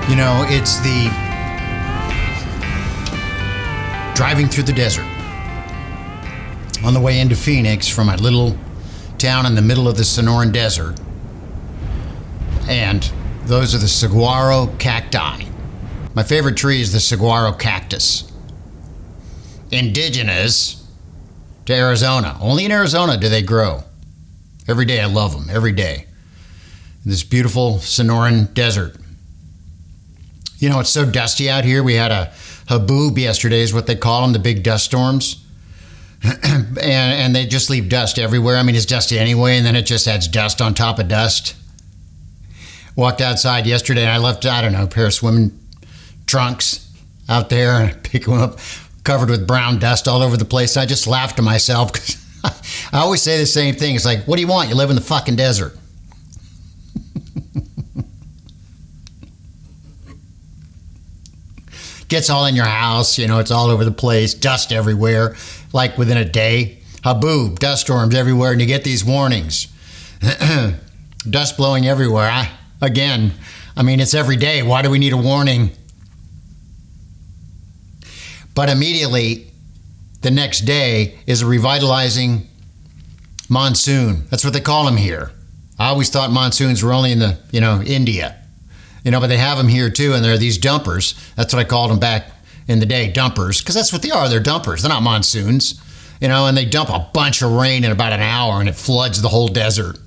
You know, it's the driving through the desert on the way into Phoenix from my little town in the middle of the Sonoran Desert. And those are the Saguaro Cacti. My favorite tree is the Saguaro Cactus. Indigenous to Arizona. Only in Arizona do they grow. Every day I love them, every day. This beautiful Sonoran Desert. You know, it's so dusty out here. We had a haboob yesterday is what they call them, the big dust storms. and they just leave dust everywhere. I mean, it's dusty anyway, and then it just adds dust on top of dust. Walked outside yesterday, and I left, I don't know, a pair of swimming trunks out there, and picked them up, covered with brown dust all over the place. I just laughed to myself, because I always say the same thing. It's like, what do you want? You live in the fucking desert. Gets all in your house, you know, it's all over the place, dust everywhere, like within a day. Haboob, dust storms everywhere, and you get these warnings. Dust blowing everywhere. Again, I mean, it's every day. Why do we need a warning? But immediately, the next day is a revitalizing monsoon. That's what they call them here. I always thought monsoons were only in the, India. But they have them here too, and they're these dumpers. That's what I called them back in the day, dumpers, because that's what they are. They're dumpers. They're not monsoons, and they dump a bunch of rain in about an hour, and it floods the whole desert.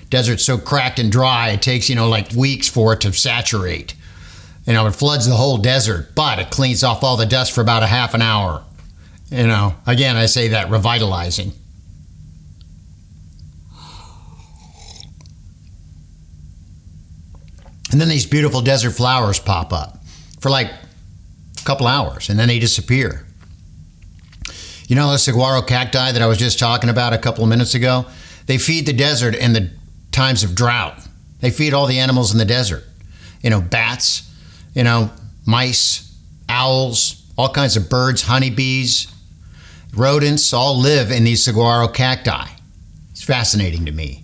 Desert's so cracked and dry, it takes, like weeks for it to saturate. It floods the whole desert, but it cleans off all the dust for about a half an hour. Again, I say that, revitalizing. And then these beautiful desert flowers pop up for like a couple hours, and then they disappear. The saguaro cacti that I was just talking about a couple of minutes ago, they feed the desert in the times of drought. They feed all the animals in the desert. Bats, mice, owls, all kinds of birds, honeybees, rodents, all live in these saguaro cacti. It's fascinating to me.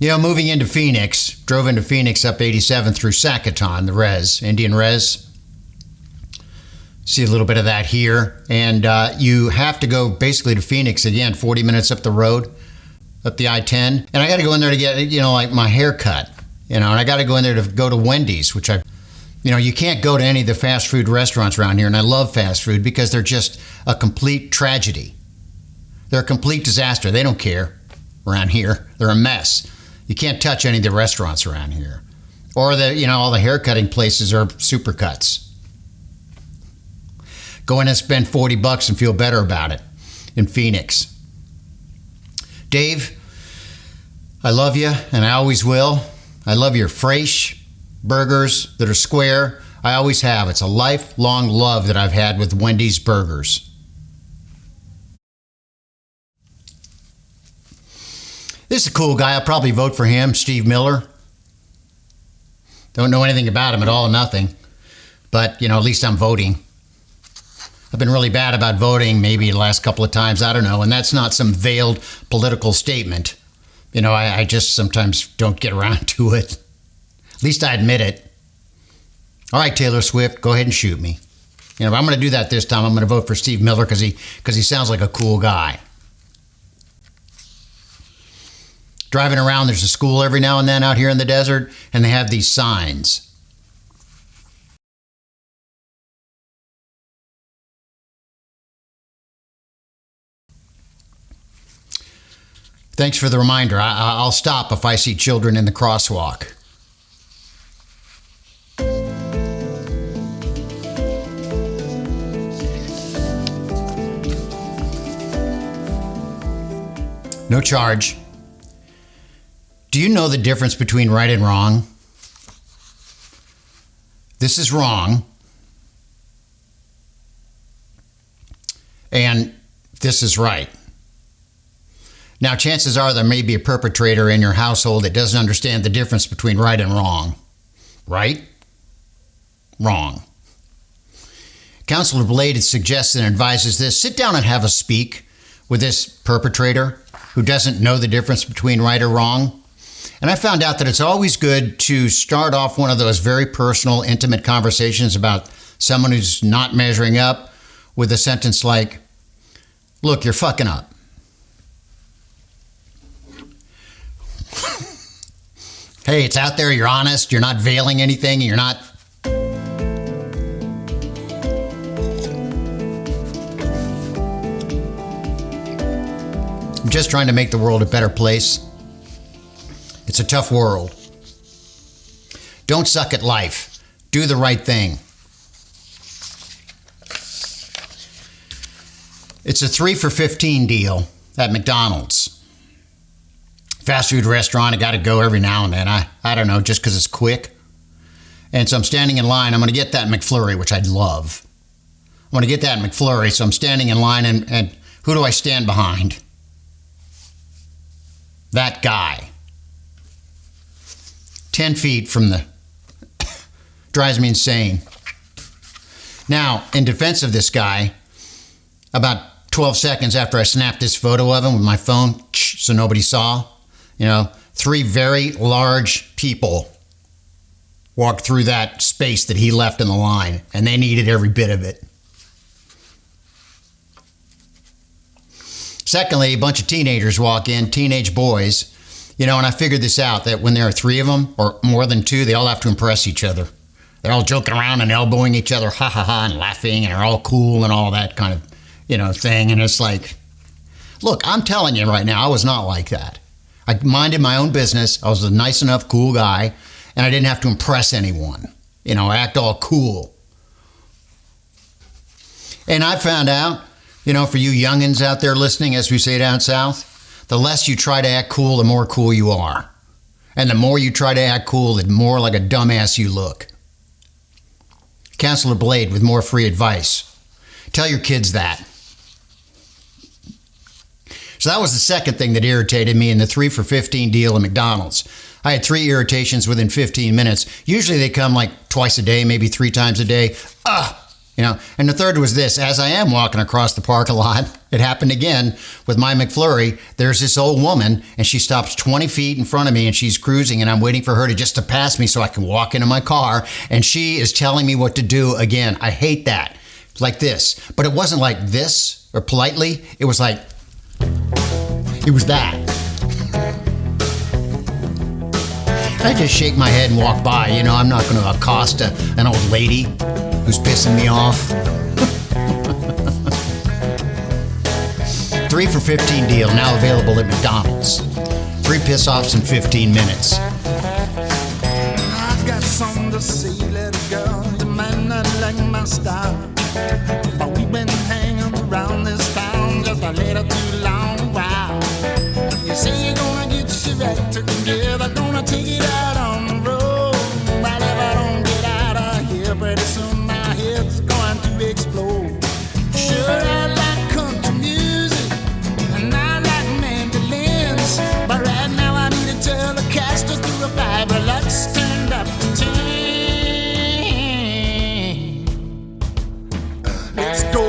Moving into Phoenix, drove into Phoenix up 87 through Sacaton, the res, Indian res. See a little bit of that here. And you have to go basically to Phoenix again, 40 minutes up the road, up the I-10. And I got to go in there to get, like my hair cut, and I got to go in there to go to Wendys, which you can't go to any of the fast food restaurants around here. And I love fast food because they're just a complete tragedy. They're a complete disaster. They don't care around here. They're a mess. You can't touch any of the restaurants around here. Or all the haircutting places are supercuts. Go in and spend $40 and feel better about it in Phoenix. Dave, I love you, and I always will. I love your fresh burgers that are square. I always have. It's a lifelong love that I've had with Wendys burgers. This is a cool guy. I'll probably vote for him, Steve Miller. Don't know anything about him at all, nothing. But, at least I'm voting. I've been really bad about voting maybe the last couple of times. I don't know. And that's not some veiled political statement. I just sometimes don't get around to it. At least I admit it. All right, Taylor Swift, go ahead and shoot me. If I'm going to do that this time, I'm going to vote for Steve Miller because he sounds like a cool guy. Driving around, there's a school every now and then out here in the desert, and they have these signs. Thanks for the reminder. I'll stop if I see children in the crosswalk. No charge. Do you know the difference between right and wrong? This is wrong. And this is right. Now, chances are there may be a perpetrator in your household that doesn't understand the difference between right and wrong. Right? Wrong. Counselor Blade suggests and advises this. Sit down and have a speak with this perpetrator who doesn't know the difference between right or wrong. And I found out that it's always good to start off one of those very personal, intimate conversations about someone who's not measuring up with a sentence like, look, you're fucking up. Hey, it's out there, you're honest, you're not veiling anything, you're not... I'm just trying to make the world a better place. It's a tough world. Don't suck at life. Do the right thing. It's a 3 for $15 deal at McDonald's. Fast food restaurant, I got to go every now and then. I don't know, just because it's quick. And so I'm standing in line. I'm going to get that McFlurry, which I'd love. I'm going to get that McFlurry, so I'm standing in line, and who do I stand behind? That guy. 10 feet from the... drives me insane. Now, in defense of this guy, about 12 seconds after I snapped this photo of him with my phone, so nobody saw, 3 very large people walked through that space that he left in the line, and they needed every bit of it. Secondly, a bunch of teenagers walk in, teenage boys, and I figured this out, that when there are 3 of them, or more than 2, they all have to impress each other. They're all joking around and elbowing each other, ha ha ha, and laughing, and they're all cool and all that kind of, thing. And it's like, look, I'm telling you right now, I was not like that. I minded my own business. I was a nice enough, cool guy, and I didn't have to impress anyone, act all cool. And I found out, for you youngins out there listening, as we say down south, the less you try to act cool, the more cool you are. And the more you try to act cool, the more like a dumbass you look. Counselor Blade with more free advice. Tell your kids that. So that was the second thing that irritated me in the 3 for $15 deal at McDonald's. I had 3 irritations within 15 minutes. Usually they come like twice a day, maybe 3 times a day. And the third was this. As I am walking across the parking lot, it happened again with my McFlurry. There's this old woman, and she stops 20 feet in front of me, and she's cruising, and I'm waiting for her to pass me so I can walk into my car, and she is telling me what to do again. I hate that. Like this. But it wasn't like this or politely. It was like, it was that. I just shake my head and walk by. I'm not going to accost an old lady who's pissing me off. 3 for $15 deal now available at McDonald's. 3 piss-offs in 15 minutes. I've got something to say, little girl. You might not like my style, but we've been hanging around this town just a little too long while. You say you're gonna get your act together, gonna take it out on the road. But if I don't get out of here pretty soon, my head's going to explode. Sure, I like country music, and I like mandolins, but right now I need a Telecaster through a fiber. Let's turn up to 10. Let's go.